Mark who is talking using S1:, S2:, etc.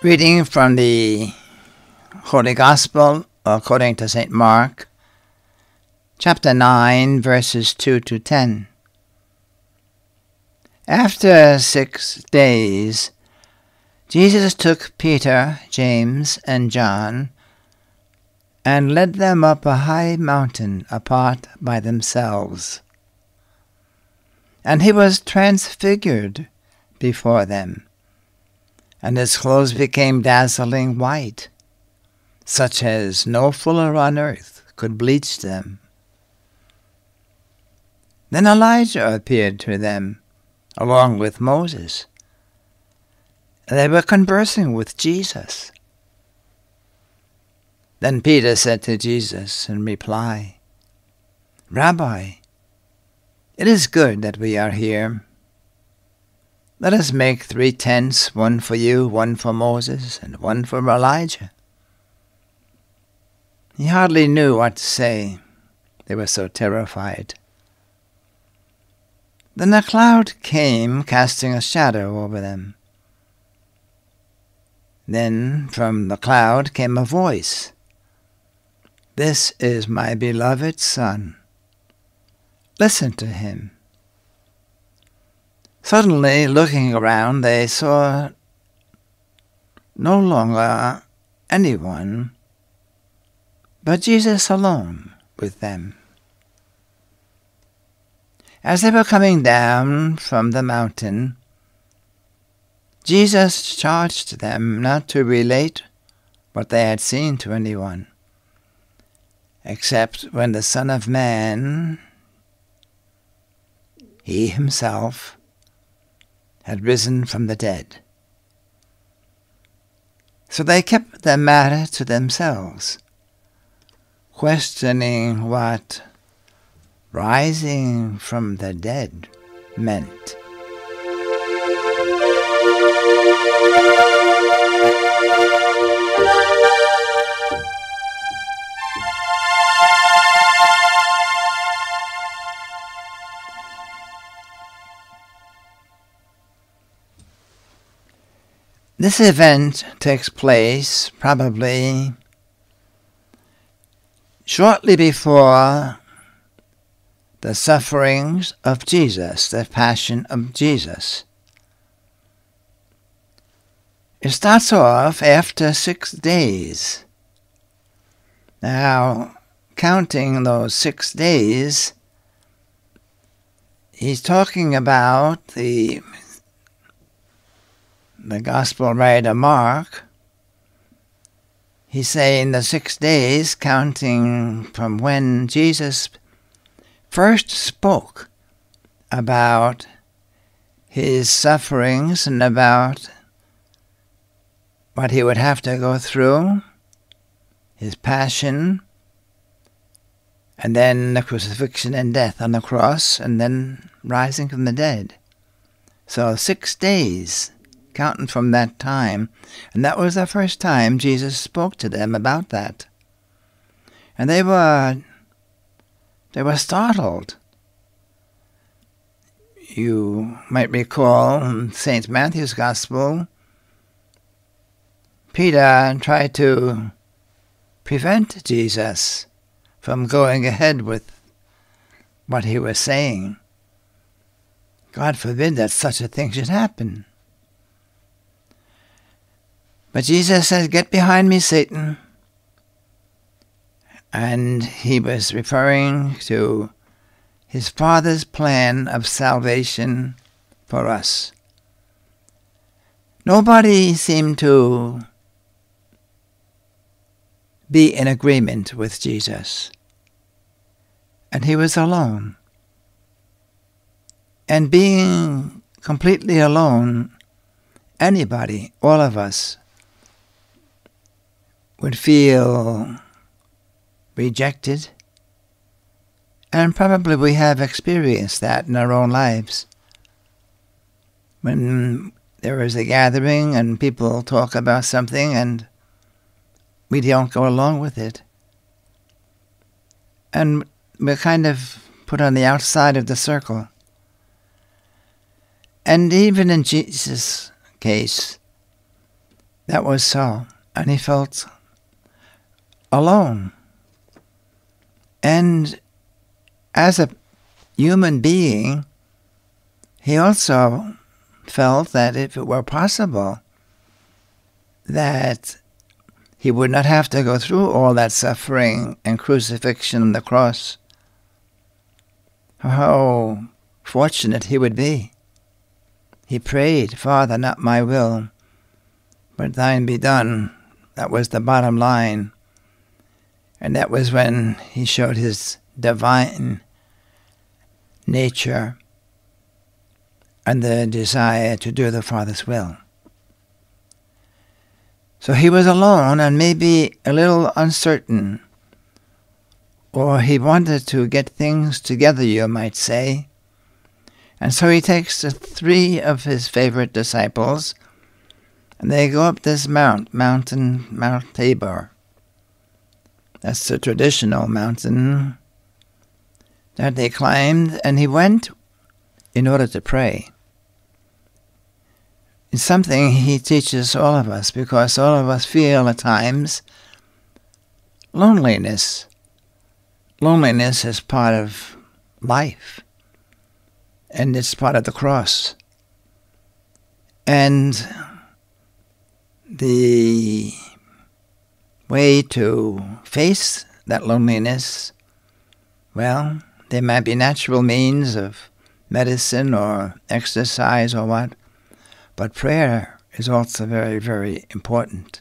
S1: Reading from the Holy Gospel according to St. Mark, chapter 9, verses 2 to 10. After 6 days, Jesus took Peter, James, and John, and led them up a high mountain apart by themselves. And he was transfigured before them, and his clothes became dazzling white, such as no fuller on earth could bleach them. Then Elijah appeared to them, along with Moses. They were conversing with Jesus. Then Peter said to Jesus in reply, "Rabbi, it is good that we are here. Let us make 3 tents, one for you, one for Moses, and one for Elijah." He hardly knew what to say. They were so terrified. Then a cloud came, casting a shadow over them. Then from the cloud came a voice, "This is my beloved Son. Listen to him." Suddenly, looking around, they saw no longer anyone but Jesus alone with them. As they were coming down from the mountain, Jesus charged them not to relate what they had seen to anyone, except when the Son of Man, he himself, had risen from the dead. So they kept the matter to themselves, questioning what rising from the dead meant. This event takes place probably shortly before the sufferings of Jesus, the passion of Jesus. It starts off after 6 days. Now, counting those 6 days, he's talking about the Gospel writer Mark. He's saying the 6 days, counting from when Jesus first spoke about his sufferings and about what he would have to go through, his passion, and then the crucifixion and death on the cross, and then rising from the dead. So 6 days, counting from that time. And that was the first time Jesus spoke to them about that. And they were startled. You might recall in St. Matthew's Gospel, Peter tried to prevent Jesus from going ahead with what he was saying. God forbid that such a thing should happen. But Jesus says, "Get behind me, Satan." And he was referring to his Father's plan of salvation for us. Nobody seemed to be in agreement with Jesus. And he was alone. And being completely alone, anybody, all of us, would feel rejected, and probably we have experienced that in our own lives. When there is a gathering and people talk about something and we don't go along with it, and we're kind of put on the outside of the circle. And even in Jesus' case, that was so. And he felt alone. And as a human being, he also felt that if it were possible, that he would not have to go through all that suffering and crucifixion on the cross, how fortunate he would be. He prayed, "Father, not my will, but thine be done." That was the bottom line. And that was when he showed his divine nature and the desire to do the Father's will. So he was alone and maybe a little uncertain, or he wanted to get things together, you might say. And so he takes the 3 of his favorite disciples, and they go up this Mount Tabor. That's the traditional mountain that they climbed, and he went in order to pray. It's something he teaches all of us, because all of us feel at times loneliness. Loneliness is part of life, and it's part of the cross. And the way to face that loneliness, well, there might be natural means of medicine or exercise or what, but prayer is also very, very important.